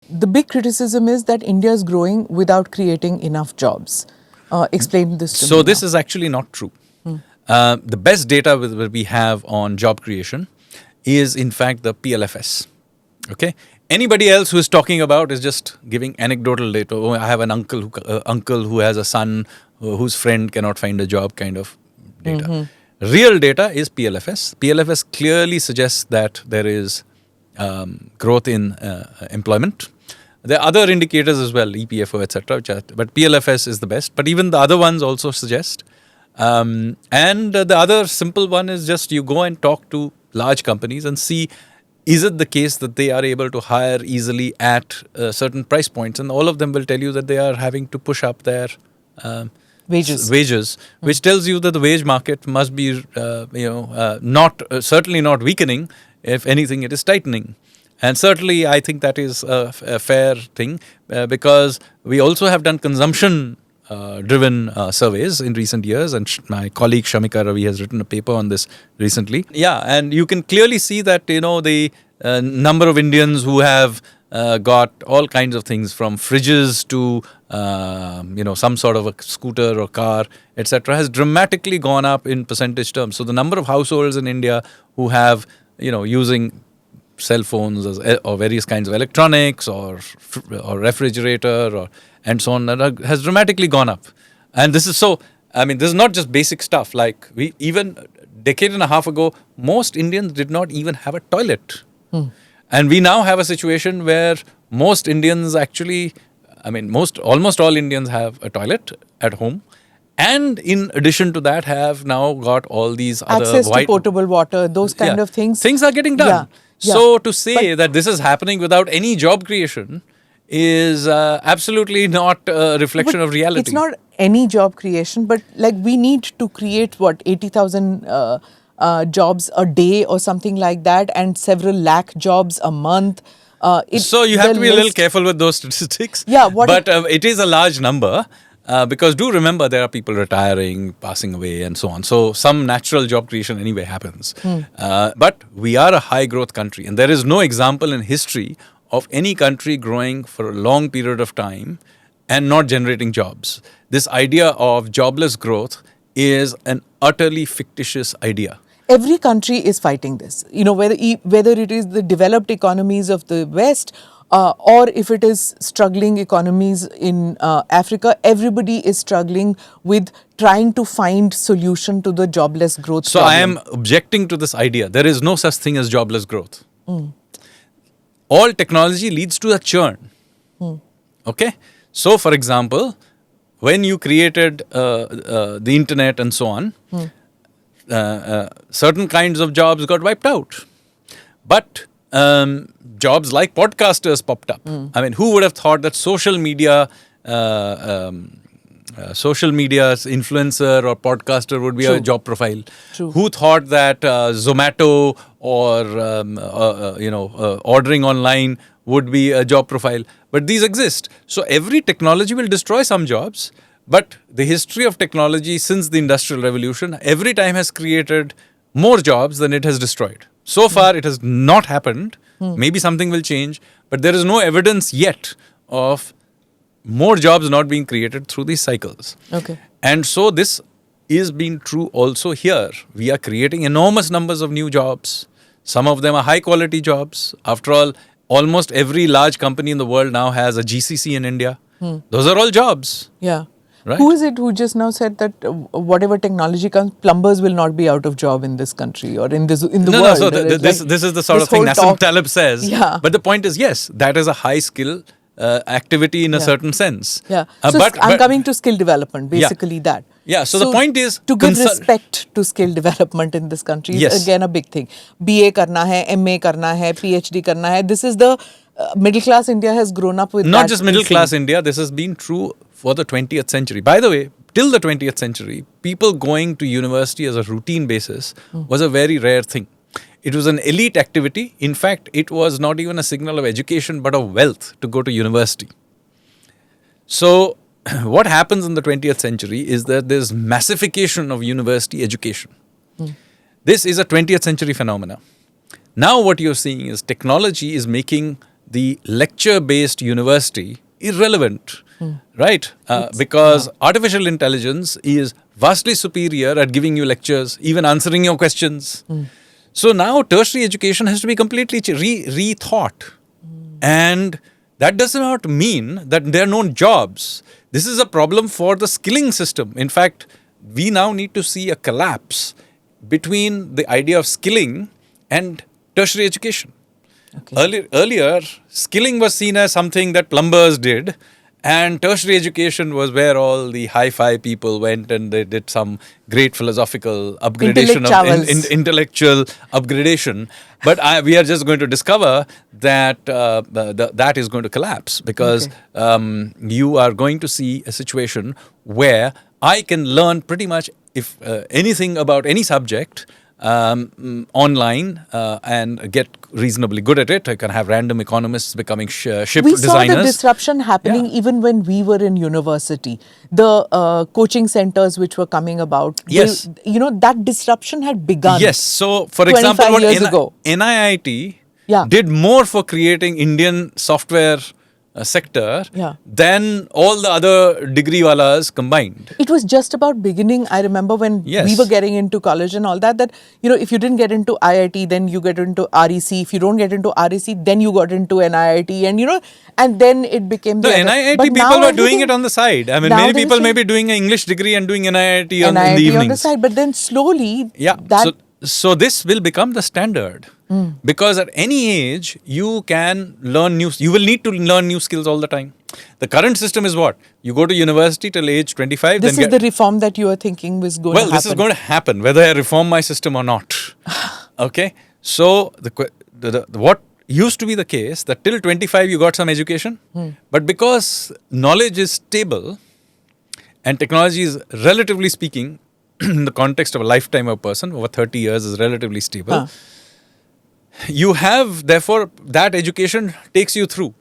the big criticism is that India is growing without creating enough jobs. Explain this to me. So this is actually not true. The best data we have on job creation is in fact the PLFS. Okay, anybody else who is talking about is just giving anecdotal data. Oh, I have an uncle who has a son whose friend cannot find a job kind of data. Real data is PLFS. PLFS clearly suggests that there is growth in employment. There are other indicators as well, EPFO, etc. But PLFS is the best. But even the other ones also suggest. And the other simple one is just you go and talk to large companies and see, is it the case that they are able to hire easily at certain price points? And all of them will tell you that they are having to push up their wages, which tells you that the wage market must be, certainly not weakening. If anything, it is tightening. And certainly, I think that is a fair thing because we also have done consumption-driven surveys in recent years. And my colleague Shamika Ravi has written a paper on this recently. Yeah, and you can clearly see that, the number of Indians who have got all kinds of things from fridges to, some sort of a scooter or car, etc. has dramatically gone up in percentage terms. So the number of households in India who have, using cell phones or various kinds of electronics or refrigerator and so on has dramatically gone up. And this is this is not just basic stuff. Like even a decade and a half ago, most Indians did not even have a toilet. And we now have a situation where most Indians actually, almost all Indians have a toilet at home. And in addition to that, have now got all these access to potable water, those kind of things. Things are getting done. Yeah. So to say that this is happening without any job creation is absolutely not a reflection of reality. It's not any job creation, but we need to create 80,000 jobs a day or something like that, and several lakh jobs a month. So you have to be a little careful with those statistics. Yeah, but it is a large number. Because do remember there are people retiring, passing away and so on. So some natural job creation anyway happens. But we are a high growth country and there is no example in history of any country growing for a long period of time and not generating jobs. This idea of jobless growth is an utterly fictitious idea. Every country is fighting this. Whether it is the developed economies of the West or if it is struggling economies in Africa, everybody is struggling with trying to find solution to the jobless growth So problem. I am objecting to this idea. There is no such thing as jobless growth. All technology leads to a churn. Okay? So for example, when you created the internet and so on, certain kinds of jobs got wiped out. But jobs like podcasters popped up. Who would have thought that social media's influencer or podcaster would be a job profile? True. Who thought that Zomato or ordering online would be a job profile? But these exist. So every technology will destroy some jobs. But the history of technology since the Industrial Revolution every time has created more jobs than it has destroyed. So far, it has not happened. Maybe something will change, but there is no evidence yet of more jobs not being created through these cycles. Okay. And so this is being true also here. We are creating enormous numbers of new jobs. Some of them are high quality jobs. After all, almost every large company in the world now has a GCC in India. Those are all jobs. Yeah. Right? Who is it who just now said that whatever technology comes, plumbers will not be out of job in this country or in the world? So this is the sort of thing Nassim Taleb says. Yeah. But the point is, yes, that is a high skill activity in a certain sense. Yeah. So I'm coming to skill development, basically that. Yeah. So the point is to give respect to skill development in this country is again a big thing. BA karna hai, MA karna hai, PhD karna hai. This is the middle class India has grown up with. Not just middle class India. This has been true for the 20th century. By the way, till the 20th century, people going to university as a routine basis was a very rare thing. It was an elite activity. In fact, it was not even a signal of education, but of wealth to go to university. So, what happens in the 20th century is that there's massification of university education. This is a 20th century phenomena. Now what you're seeing is technology is making the lecture-based university irrelevant, right? Because artificial intelligence is vastly superior at giving you lectures, even answering your questions. So now tertiary education has to be completely rethought. And that does not mean that there are no jobs. This is a problem for the skilling system. In fact, we now need to see a collapse between the idea of skilling and tertiary education. Earlier, skilling was seen as something that plumbers did, and tertiary education was where all the hi-fi people went and they did some great philosophical upgradation of intellectual upgradation. But we are just going to discover that that is going to collapse, because you are going to see a situation where I can learn pretty much anything about any subject online and get reasonably good at it. I can have random economists becoming ship designers. We saw the disruption happening even when we were in university. The coaching centers which were coming about. Yes. That disruption had begun. Yes. So, for example, what NIIT did more for creating Indian software sector than all the other degree walas combined. It was just about beginning. I remember when we were getting into college and all that if you didn't get into IIT, then you get into REC. If you don't get into REC, then you got into NIIT, and then it became the NIIT people were doing it on the side. I mean, many people may be doing an English degree and doing NIIT in the evenings. On the side, but then slowly So this will become the standard, because at any age you can learn you will need to learn new skills all the time. The current system is what? You go to university till age 25. This is the reform that you are thinking was going to happen. Well, this is going to happen whether I reform my system or not. Okay. So what used to be the case that till 25 you got some education, but because knowledge is stable and technology is, relatively speaking, in the context of a lifetime of a person, over 30 years is relatively stable. You have, therefore, that education takes you through.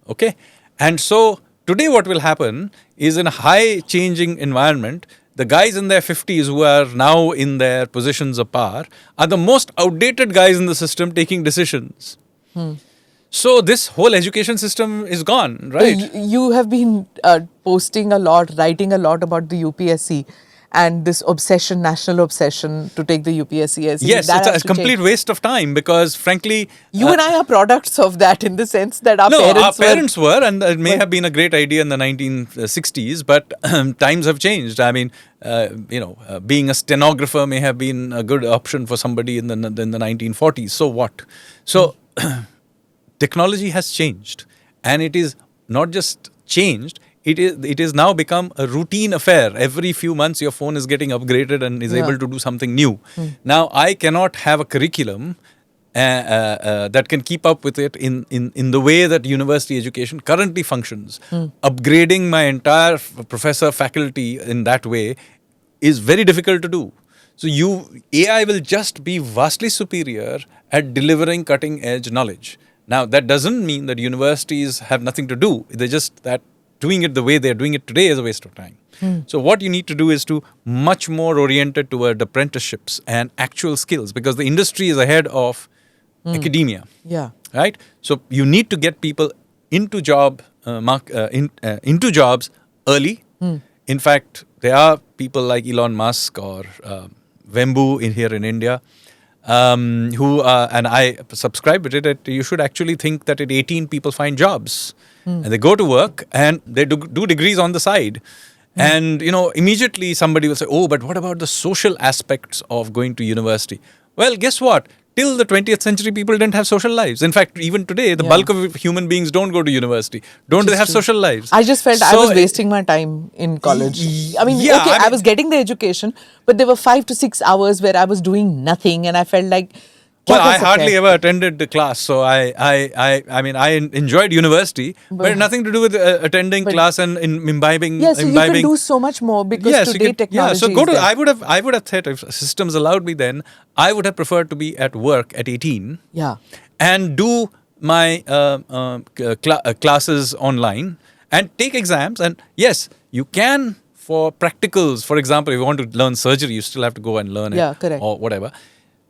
Okay? And so, today what will happen is, in a high changing environment, the guys in their 50s who are now in their positions of power are the most outdated guys in the system taking decisions. So, this whole education system is gone, right? You have been posting a lot, writing a lot about the UPSC. And this obsession, national obsession to take the UPSC. Yes, it's a complete waste of time, because frankly... You and I are products of that, in the sense that our parents were, and it may have been a great idea in the 1960s, but times have changed. I mean, being a stenographer may have been a good option for somebody in the 1940s. So what? So technology has changed, and it is not just changed, it is now become a routine affair. Every few months your phone is getting upgraded and is able to do something new. Now I cannot have a curriculum that can keep up with it in the way that university education currently functions. Upgrading my entire professor faculty in that way is very difficult to do. So AI will just be vastly superior at delivering cutting edge knowledge. Now that doesn't mean that universities have nothing to do. They're just that doing it the way they're doing it today is a waste of time. So what you need to do is to much more oriented toward apprenticeships and actual skills, because the industry is ahead of academia. Right? So you need to get people into jobs early. In fact, there are people like Elon Musk or Vembu here in India who and I subscribe to it, that you should actually think that at 18 people find jobs. And they go to work and they do degrees on the side. And, immediately somebody will say, oh, but what about the social aspects of going to university? Well, guess what? Till the 20th century, people didn't have social lives. In fact, even today, the bulk of human beings don't go to university. Don't they have social lives? I just felt I was wasting my time in college. I was getting the education, but there were 5 to 6 hours where I was doing nothing, and I felt like... Well, I hardly ever attended the class, so I enjoyed university, but it had nothing to do with attending class and imbibing. Yes, you can do so much more, because today technology is there. I would have thought, if systems allowed me then, I would have preferred to be at work at 18. And do my classes online and take exams. And yes, you can, for practicals, for example, if you want to learn surgery, you still have to go and learn it. Correct. Or whatever.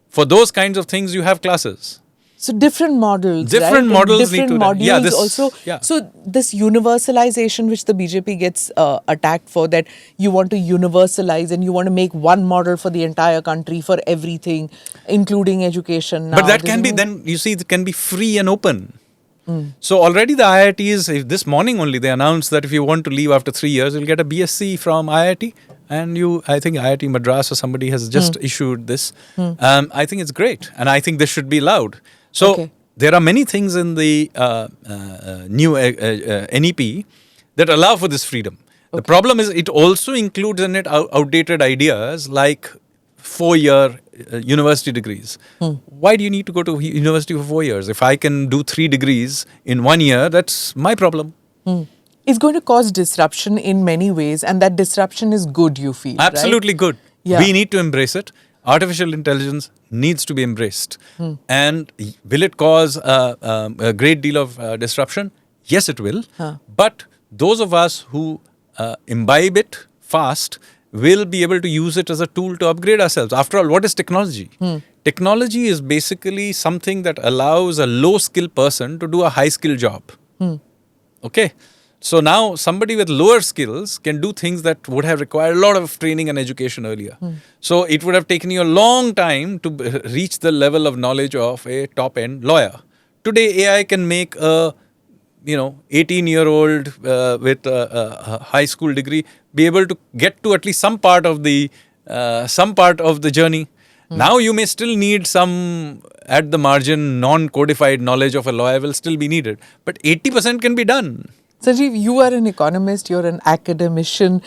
For those kinds of things, you have classes. So different models, Different right? And models need different to- modules yeah, this- also. yeah. So this universalization, which the BJP gets attacked for, that you want to universalize and you want to make one model for the entire country for everything, including education. Now, But that This can is be, more- then you see, it can be free and open. So already the IITs, this morning only, they announced that if you want to leave after 3 years, you'll get a BSc from IIT. And I think IIT Madras or somebody has just issued this. I think it's great. And I think this should be allowed. So Okay. there are many things in the new NEP that allow for this freedom. The problem is it also includes in it outdated ideas like 4-year university degrees. Why do you need to go to university for 4 years? If I can do 3 degrees in 1 year, that's my problem. It's going to cause disruption in many ways, and that disruption is good, you feel. right? Absolutely good. Yeah. We need to embrace it. Artificial intelligence needs to be embraced. And will it cause a great deal of disruption? Yes, it will. But those of us who imbibe it fast will be able to use it as a tool to upgrade ourselves. After all, what is technology? Technology is basically something that allows a low-skill person to do a high-skill job. Okay. So now somebody with lower skills can do things that would have required a lot of training and education earlier. So it would have taken you a long time to reach the level of knowledge of a top-end lawyer. Today, AI can make a 18-year-old with a high school degree be able to get to at least some part of the journey. Now you may still need some, at the margin, non-codified knowledge of a lawyer will still be needed. But 80% can be done. Sanjeev, you are an economist, you're an academician,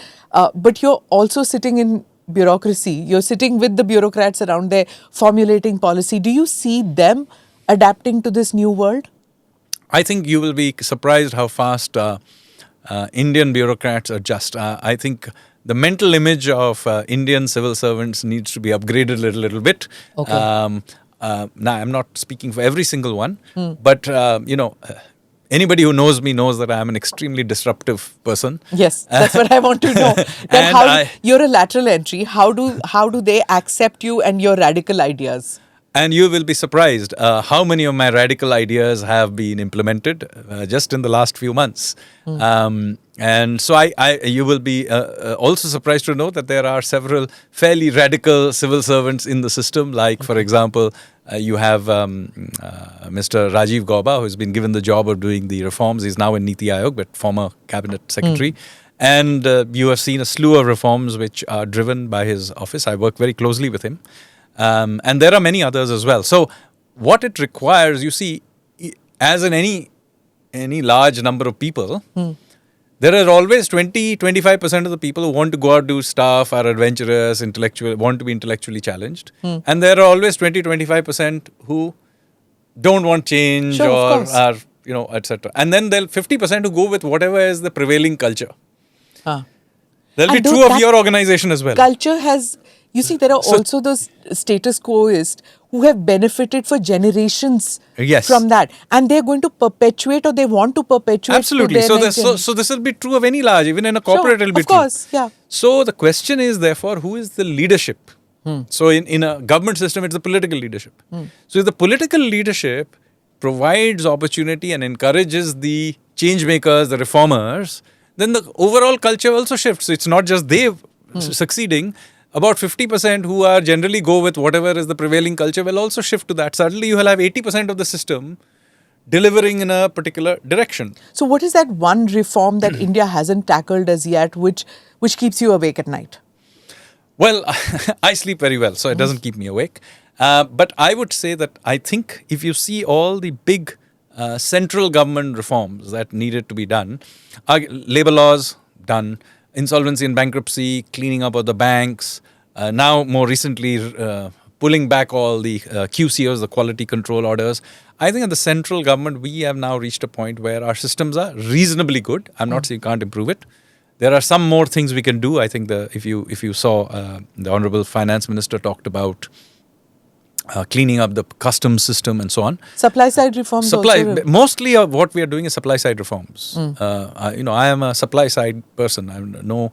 but you're also sitting in bureaucracy. You're sitting with the bureaucrats around there formulating policy. Do you see them adapting to this new world? I think you will be surprised how fast Indian bureaucrats adjust. I think the mental image of Indian civil servants needs to be upgraded a little bit. Okay. Now, I'm not speaking for every single one, but anybody who knows me knows that I am an extremely disruptive person. Yes, that's what I want to know. That you're a lateral entry. How do they accept you and your radical ideas? And you will be surprised how many of my radical ideas have been implemented just in the last few months. And so you will be also surprised to know that there are several fairly radical civil servants in the system. Like, for example, you have Mr. Rajiv Gauba, who's been given the job of doing the reforms. He's now in Niti Aayog, but former cabinet secretary. And you have seen a slew of reforms which are driven by his office. I work very closely with him. And there are many others as well. So what it requires, you see, as in any large number of people, there are always 20-25% of the people who want to go out, do stuff, are adventurous, intellectual, want to be intellectually challenged. And there are always 20-25% who don't want change or are, etc. And then there are 50% who go with whatever is the prevailing culture. There'll be true of your organization as well. Culture has... You see, there are also those status quoists who have benefited for generations from that. And they're going to perpetuate, or they want to perpetuate. Absolutely. So this will be true of any large, even in a corporate it will be true. Of course, yeah. So the question is, therefore, who is the leadership? So in a government system, it's the political leadership. So if the political leadership provides opportunity and encourages the change makers, the reformers, then the overall culture also shifts. It's not just they succeeding. About 50% who are generally go with whatever is the prevailing culture will also shift to that. Suddenly you will have 80% of the system delivering in a particular direction. So what is that one reform that India hasn't tackled as yet, which keeps you awake at night? Well, I sleep very well, so it doesn't keep me awake. But I would say that I think if you see all the big central government reforms that needed to be done, labor laws done, insolvency and bankruptcy, cleaning up of the banks, now more recently pulling back all the QCOs, the quality control orders. I think at the central government, we have now reached a point where our systems are reasonably good. I'm not saying you can't improve it. There are some more things we can do. I think if you saw the Honorable Finance Minister talked about cleaning up the customs system and so on. Supply side reforms also. Mostly what we are doing is supply side reforms. I am a supply side person. I have no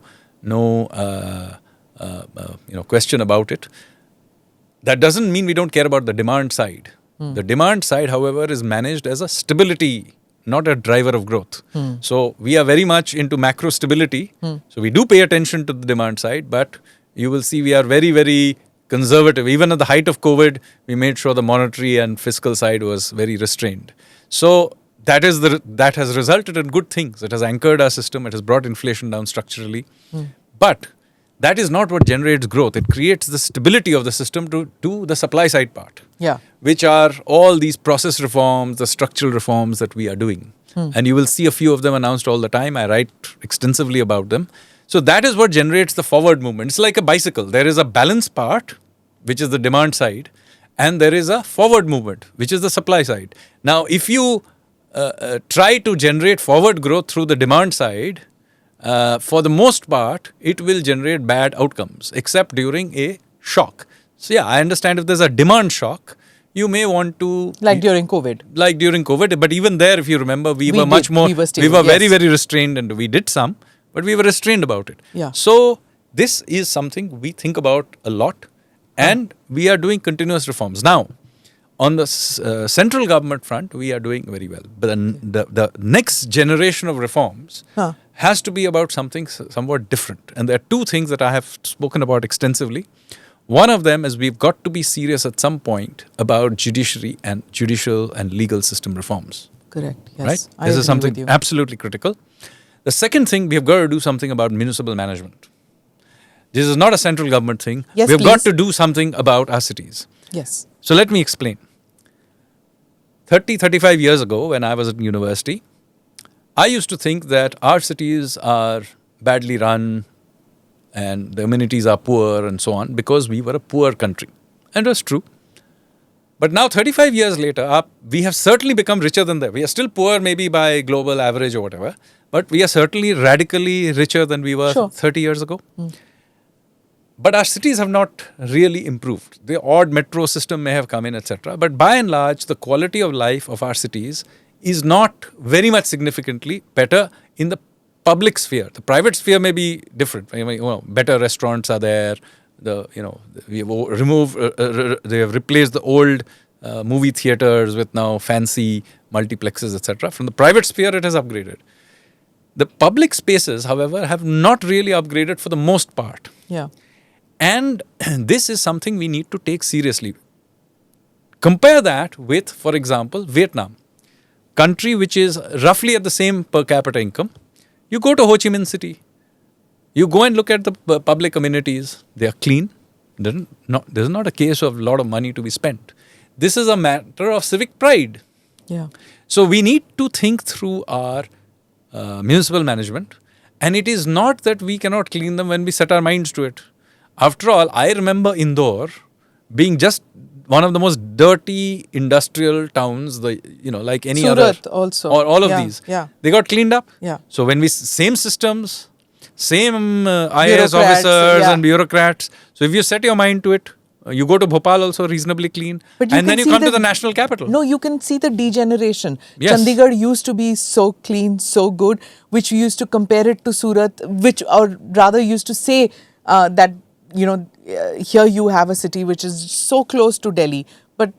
question about it. That doesn't mean we don't care about the demand side. The demand side, however, is managed as a stability, not a driver of growth. So we are very much into macro stability. So we do pay attention to the demand side, but you will see we are very, very conservative. Even at the height of COVID, we made sure the monetary and fiscal side was very restrained. So that has resulted in good things. It has anchored our system. It has brought inflation down structurally. But that is not what generates growth. It creates the stability of the system to do the supply side part, which are all these process reforms, the structural reforms that we are doing. And you will see a few of them announced all the time. I write extensively about them. So that is what generates the forward movement. It's like a bicycle. There is a balance part, which is the demand side, and there is a forward movement, which is the supply side. Now, if you try to generate forward growth through the demand side, for the most part, it will generate bad outcomes, except during a shock. So yeah, I understand if there's a demand shock, you may want to... Like during COVID. But even there, if you remember, we were very, very restrained, and we did some, but we were restrained about it. So this is something we think about a lot, and we are doing continuous reforms. Now, on the central government front, we are doing very well. But the next generation of reforms has to be about something somewhat different. And there are two things that I have spoken about extensively. One of them is we've got to be serious at some point about judiciary and judicial and legal system reforms. Correct. Yes. Right? This is something absolutely critical. The second thing, we have got to do something about municipal management. This is not a central government thing. Yes, we have got to do something about our cities. Yes. So let me explain. 35 years ago, when I was at university, I used to think that our cities are badly run and the amenities are poor and so on because we were a poor country. And it was true. But now 35 years later, we have certainly become richer than that. We are still poor maybe by global average or whatever, but we are certainly radically richer than we were 30 years ago. But our cities have not really improved. The odd metro system may have come in, etc. But by and large, the quality of life of our cities is not very much significantly better in the public sphere. The private sphere may be different. Better restaurants are there. We have removed, they have replaced the old movie theaters with now fancy multiplexes, etc. From the private sphere, it has upgraded. The public spaces, however, have not really upgraded for the most part. And this is something we need to take seriously. Compare that with, for example, Vietnam, country which is roughly at the same per capita income. You go to Ho Chi Minh City, you go and look at the public amenities. They are clean. There's not a case of a lot of money to be spent. This is a matter of civic pride. So we need to think through our municipal management, and it is not that we cannot clean them when we set our minds to it. After all, I remember Indore being just one of the most dirty industrial towns, like any other. Surat also. Or all of these. They got cleaned up. So when same systems, same IAS officers and bureaucrats. So if you set your mind to it, you go to Bhopal also reasonably clean. And then you come to the national capital. No, you can see the degeneration. Yes. Chandigarh used to be so clean, so good, which we used to compare it to Surat, or rather used to say that, here you have a city which is so close to Delhi, but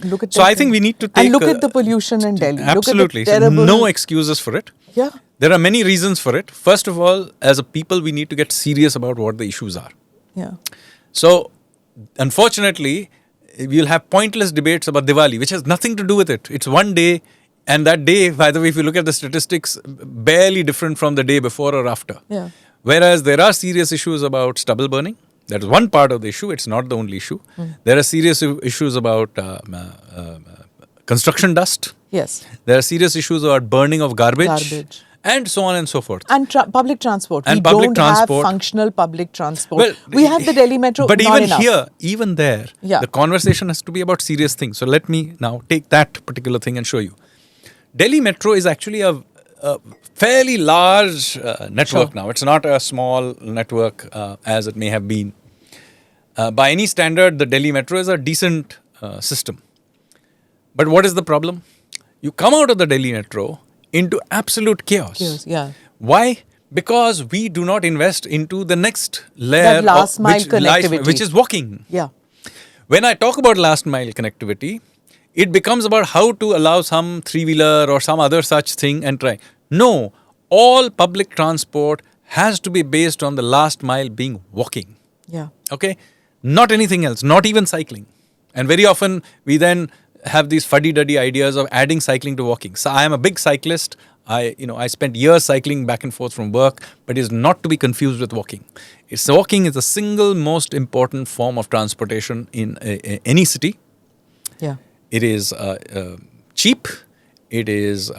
look at... So I think we need to take... And look at the pollution in Delhi. Absolutely. Look at the terrible... No excuses for it. There are many reasons for it. First of all, as a people, we need to get serious about what the issues are. So, unfortunately, we'll have pointless debates about Diwali, which has nothing to do with it. It's one day, and that day, by the way, if you look at the statistics, barely different from the day before or after. Whereas there are serious issues about stubble burning. That is one part of the issue. It's not the only issue. There are serious issues about construction dust. There are serious issues about burning of garbage. And so on and so forth. And public transport. And we public don't transport. have functional public transport. Well, we have the Delhi Metro, but not even enough. here, even there, the conversation has to be about serious things. So let me now take that particular thing and show you. Delhi Metro is actually a fairly large network now. It's not a small network as it may have been. By any standard, the Delhi Metro is a decent system. But what is the problem? You come out of the Delhi Metro into absolute chaos. Why? Because we do not invest into the next layer, that last mile connectivity, which is walking. When I talk about last mile connectivity, it becomes about how to allow some three-wheeler or some other such thing and try. No, all public transport has to be based on the last mile being walking. Yeah. Okay? Not anything else, not even cycling. And very often we then have these fuddy-duddy ideas of adding cycling to walking. So I am a big cyclist. I spent years cycling back and forth from work, but it is not to be confused with walking. Walking is the single most important form of transportation in any city. Yeah. It is cheap, it is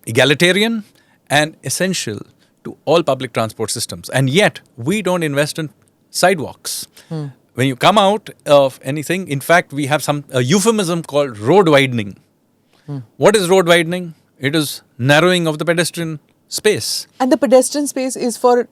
egalitarian, and essential to all public transport systems. And yet, we don't invest in sidewalks. When you come out of anything, in fact, we have a euphemism called road widening. What is road widening? It is narrowing of the pedestrian space. And the pedestrian space is for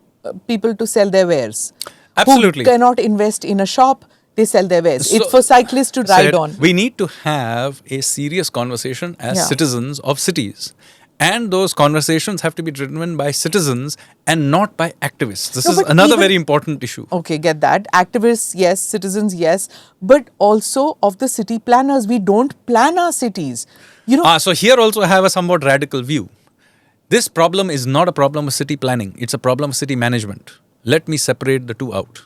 people to sell their wares. Absolutely. Who cannot invest in a shop, they sell their wares. So, it's for cyclists to ride on. We need to have a serious conversation as citizens of cities. And those conversations have to be driven by citizens and not by activists. This is another very important issue. Okay, get that. Activists, yes. Citizens, yes. But also of the city planners. We don't plan our cities. So here also I have a somewhat radical view. This problem is not a problem of city planning. It's a problem of city management. Let me separate the two out.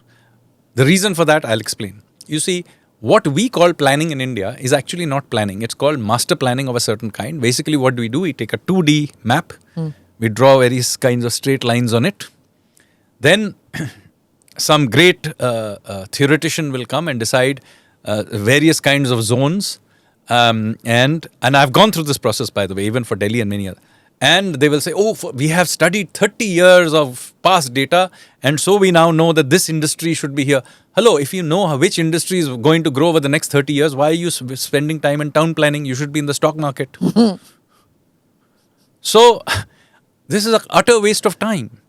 The reason for that, I'll explain. You see, what we call planning in India is actually not planning. It's called master planning of a certain kind. Basically, what do? We take a 2D map. We draw various kinds of straight lines on it. Then some great theoretician will come and decide various kinds of zones. And I've gone through this process, by the way, even for Delhi and many others. And they will say, we have studied 30 years of past data, and so we now know that this industry should be here. Hello, if you know which industry is going to grow over the next 30 years, why are you spending time in town planning? You should be in the stock market. So, this is an utter waste of time.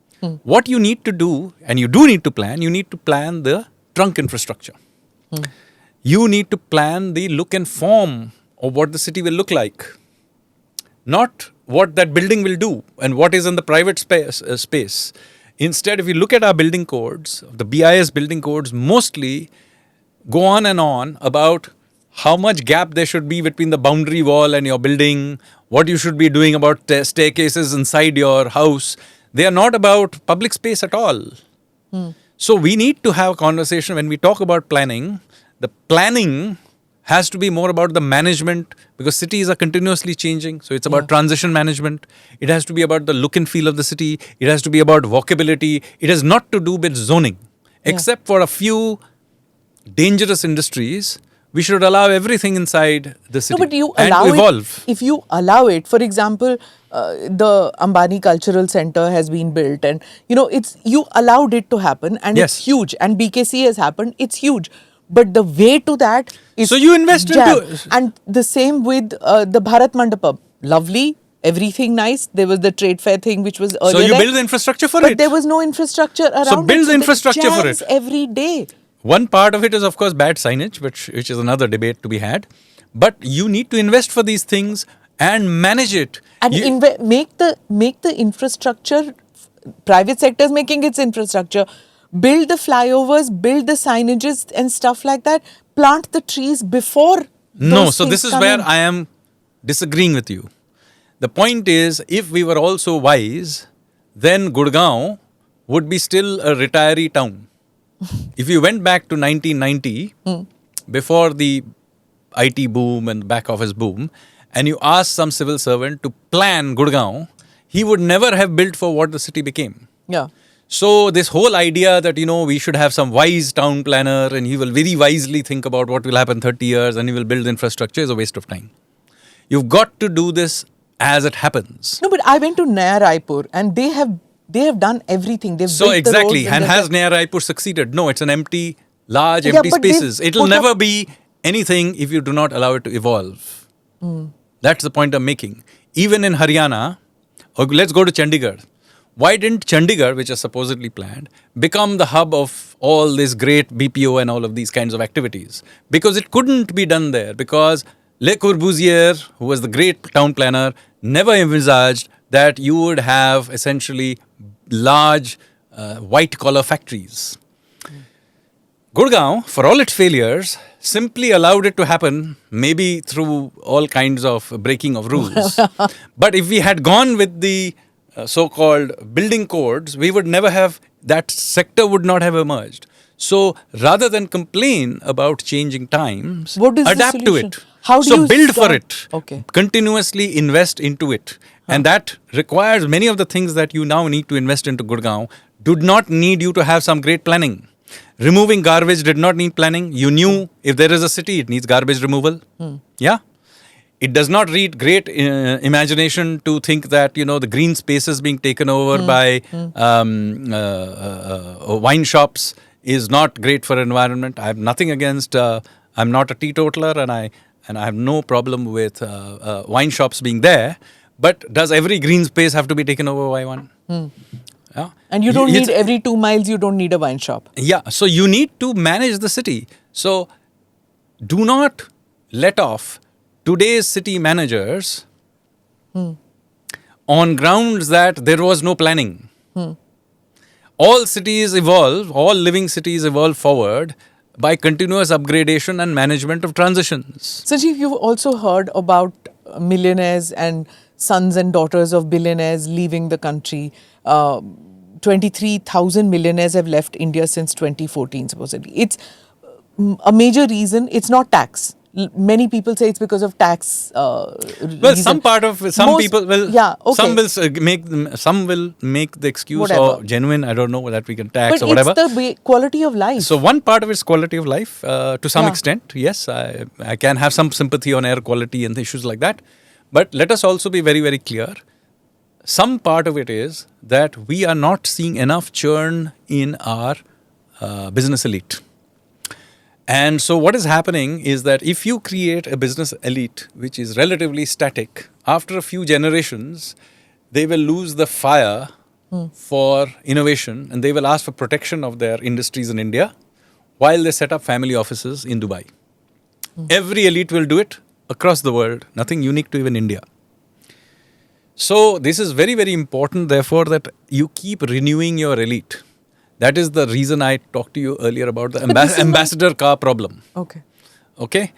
What you need to do, and you do need to plan, you need to plan the trunk infrastructure. You need to plan the look and form of what the city will look like. Not what that building will do and what is in the private space. Instead, if you look at our building codes, the BIS building codes mostly go on and on about how much gap there should be between the boundary wall and your building, what you should be doing about staircases inside your house. They are not about public space at all. So we need to have a conversation when we talk about planning. The planning has to be more about the management, because cities are continuously changing. So it's about transition management. It has to be about the look and feel of the city. It has to be about walkability. It has not to do with zoning. Except for a few dangerous industries, we should allow everything inside the city. No, but you and allow to evolve. If you allow it, for example, the Ambani Cultural Center has been built, and you allowed it to happen, and it's huge. And BKC has happened, it's huge. But the way to that is... So you invest into... And the same with the Bharat Mandapam. Lovely, everything nice. There was the trade fair thing which was earlier. So you build the infrastructure for it. But there was no infrastructure around it. So build the infrastructure for it. Every day. One part of it is, of course, bad signage, which is another debate to be had. But you need to invest for these things and manage it. And make the infrastructure... Private sector is making its infrastructure. Build the flyovers, build the signages and stuff like that. Plant the trees before those so this is where I am disagreeing with you. The point is, if we were all so wise, then Gurgaon would be still a retiree town. If you went back to 1990, before the IT boom and back office boom, and you asked some civil servant to plan Gurgaon, he would never have built for what the city became. Yeah. So this whole idea that, we should have some wise town planner and he will very wisely think about what will happen 30 years and he will build infrastructure is a waste of time. You've got to do this as it happens. No, but I went to Naya Raipur and they have done everything. They've built the roads and has Naya Raipur succeeded? No, it's an empty spaces. It'll never be anything if you do not allow it to evolve. That's the point I'm making. Even in Haryana, let's go to Chandigarh. Why didn't Chandigarh, which is supposedly planned, become the hub of all this great BPO and all of these kinds of activities? Because it couldn't be done there. Because Le Corbusier, who was the great town planner, never envisaged that you would have essentially large white-collar factories. Gurgaon, for all its failures, simply allowed it to happen, maybe through all kinds of breaking of rules. But if we had gone with the so-called building codes, we would never have, that sector would not have emerged. So rather than complain about changing times, What is the adapt to solution? it. How do so you build start? for it. Okay. Continuously invest into it. And that requires many of the things that you now need to invest into Gurgaon do not need you to have some great planning. Removing garbage did not need planning. You knew if there is a city, it needs garbage removal. Yeah. It does not need great imagination to think that, the green spaces being taken over by wine shops is not great for environment. I have nothing against, I'm not a teetotaler and I have no problem with wine shops being there. But does every green space have to be taken over by one? Yeah. And you don't need every 2 miles, you don't need a wine shop. Yeah. So you need to manage the city. So do not let off today's city managers on grounds that there was no planning. All cities evolve, all living cities evolve forward by continuous upgradation and management of transitions. Sanjeev, you've also heard about millionaires and sons and daughters of billionaires leaving the country. 23,000 millionaires have left India since 2014, supposedly. It's a major reason. It's not tax. Many people say it's because of tax. Well, reason. some people will. Yeah, okay. Some will make the excuse Whatever. or genuine. I don't know that we can tax But or whatever. it's the quality of life. So one part of it is quality of life to some extent. Yes, I can have some sympathy on air quality and issues like that. But let us also be very, very clear. Some part of it is that we are not seeing enough churn in our business elite. And so what is happening is that if you create a business elite which is relatively static, after a few generations, they will lose the fire for innovation and they will ask for protection of their industries in India while they set up family offices in Dubai. Every elite will do it across the world, nothing unique to even India. So this is very, very important, therefore, that you keep renewing your elite. That is the reason I talked to you earlier about the ambassador car problem. Okay.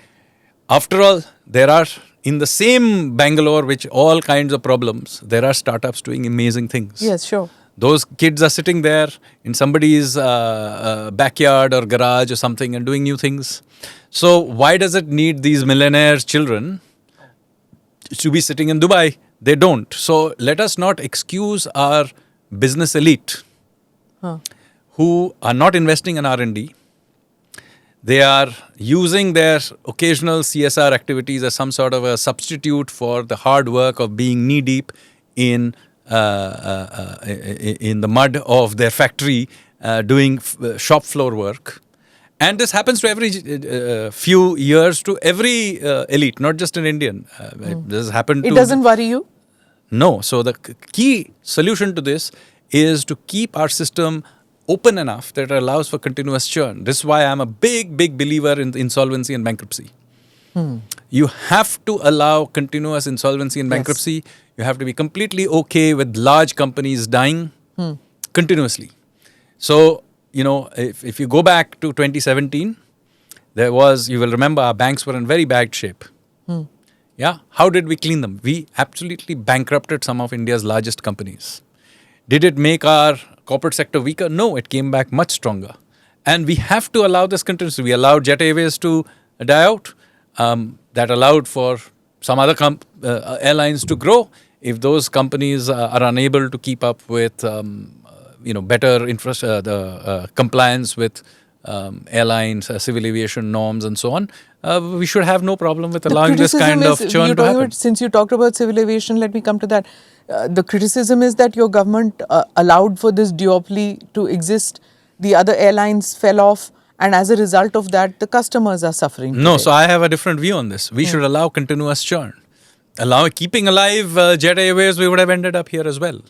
After all, there are, in the same Bangalore, which all kinds of problems, there are startups doing amazing things. Yes, sure. Those kids are sitting there in somebody's backyard or garage or something and doing new things. So why does it need these millionaires' children to be sitting in Dubai? They don't. So let us not excuse our business elite who are not investing in R&D. They are using their occasional CSR activities as some sort of a substitute for the hard work of being knee-deep in the mud of their factory doing shop floor work. And this happens to every few years to every elite, not just an Indian. This has happened to... It doesn't worry you? No. So the key solution to this is to keep our system open enough that it allows for continuous churn. This is why I'm a big, big believer in insolvency and bankruptcy. You have to allow continuous insolvency and bankruptcy. Yes. You have to be completely okay with large companies dying continuously. So, if you go back to 2017, you will remember our banks were in very bad shape. Yeah. How did we clean them? We absolutely bankrupted some of India's largest companies. Did it make our corporate sector weaker? No, it came back much stronger. And we have to allow this continuously. We allowed Jet Airways to die out. That allowed for some other airlines to grow. If those companies are unable to keep up with, better compliance with airlines, civil aviation norms and so on, we should have no problem with allowing this kind of churn to happen. Since you talked about civil aviation, let me come to that. The criticism is that your government allowed for this duopoly to exist. The other airlines fell off. And as a result of that, the customers are suffering. No, so I have a different view on this. We should allow continuous churn. Keeping alive Jet Airways, we would have ended up here as well.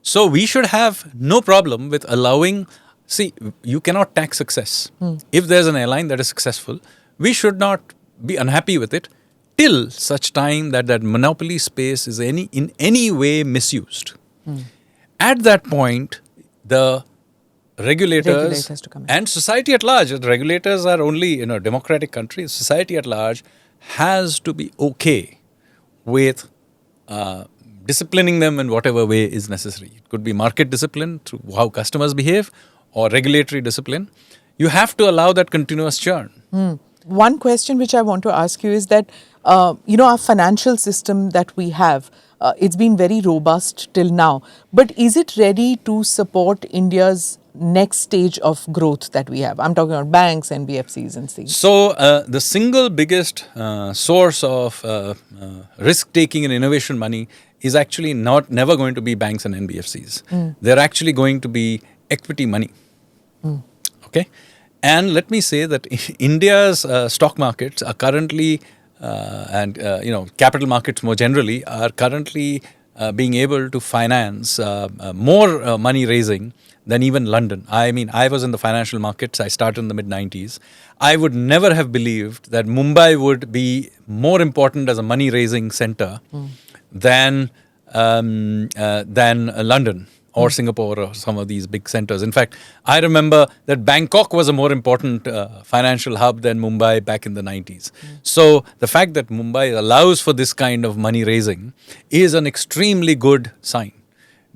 So we should have no problem with allowing... See, you cannot tax success. If there's an airline that is successful, we should not be unhappy with it till such time that monopoly space is in any way misused. At that point, the regulators to come in. and society at large, regulators are only in a democratic country, society at large has to be okay with disciplining them in whatever way is necessary. It could be market discipline through how customers behave or regulatory discipline. You have to allow that continuous churn. One question which I want to ask you is that, our financial system that we have, it's been very robust till now, but is it ready to support India's next stage of growth that we have? I'm talking about banks, NBFCs and things. So, the single biggest source of risk-taking and innovation money is actually never going to be banks and NBFCs. They're actually going to be equity money. Okay? And let me say that India's stock markets are currently, capital markets more generally, are currently being able to finance more money raising than even London. I mean, I was in the financial markets. I started in the mid-90s. I would never have believed that Mumbai would be more important as a money raising center than London or Singapore or some of these big centers. In fact, I remember that Bangkok was a more important financial hub than Mumbai back in the 90s. So the fact that Mumbai allows for this kind of money raising is an extremely good sign.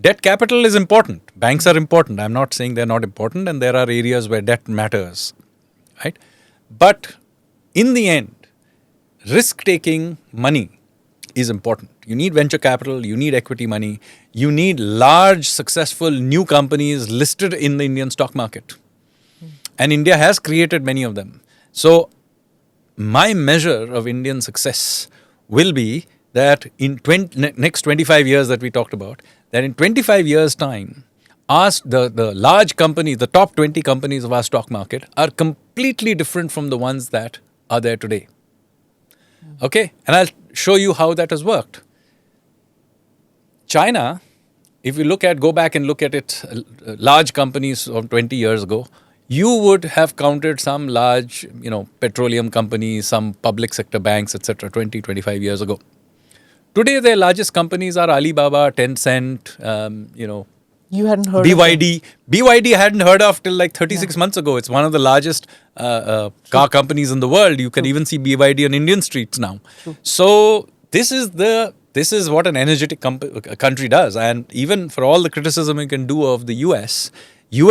Debt capital is important. Banks are important. I'm not saying they're not important, and there are areas where debt matters, right? But in the end, risk-taking money is important. You need venture capital, you need equity money, you need large, successful new companies listed in the Indian stock market. And India has created many of them. So my measure of Indian success will be that in next 25 years that we talked about, that in 25 years' time, the large companies, the top 20 companies of our stock market are completely different from the ones that are there today. Okay? And I'll show you how that has worked. China, if you go back and look at it, large companies from 20 years ago, you would have counted some large, petroleum companies, some public sector banks, etc., 20, 25 years ago. Today, their largest companies are Alibaba, Tencent, You hadn't heard BYD. Of BYD I hadn't heard of till like 36 months ago. It's one of the largest car companies in the world. You can even see BYD on Indian streets now. So this is what an energetic country does. And even for all the criticism you can do of the US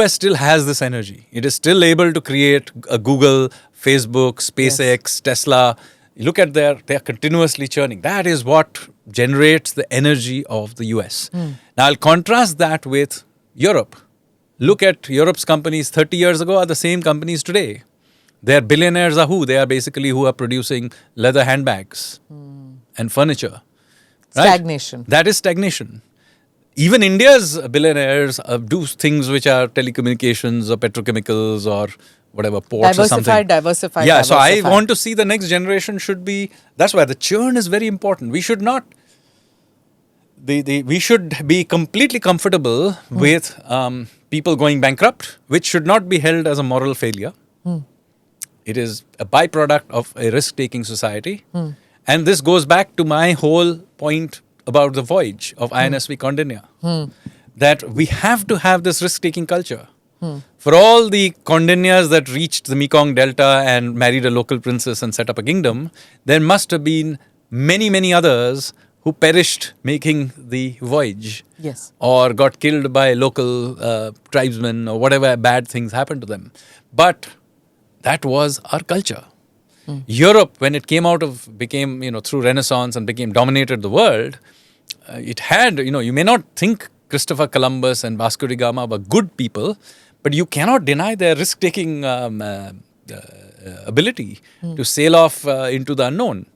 still has this energy. It is still able to create a Google, Facebook, SpaceX, Tesla. Look at they're continuously churning. That is what generates the energy of the US. Now I'll contrast that with Europe. Look at Europe's companies 30 years ago are the same companies today. Their billionaires are who? They are basically who are producing leather handbags and furniture. Right? Stagnation. That is stagnation. Even India's billionaires do things which are telecommunications or petrochemicals or whatever, ports or something. Diversify. Yeah, so I want to see the next generation should be, that's why the churn is very important. We should not, we should be completely comfortable with people going bankrupt, which should not be held as a moral failure. It is a byproduct of a risk-taking society. And this goes back to my whole point about the voyage of INSV Kaundi, that we have to have this risk-taking culture. For all the Kaudinyas that reached the Mekong Delta and married a local princess and set up a kingdom, there must have been many, many others who perished making the voyage. Yes. Or got killed by local tribesmen or whatever bad things happened to them. But that was our culture. Europe, when it became, through Renaissance and dominated the world, it had, you may not think Christopher Columbus and Vasco da Gama were good people, but you cannot deny their risk-taking ability to sail off into the unknown.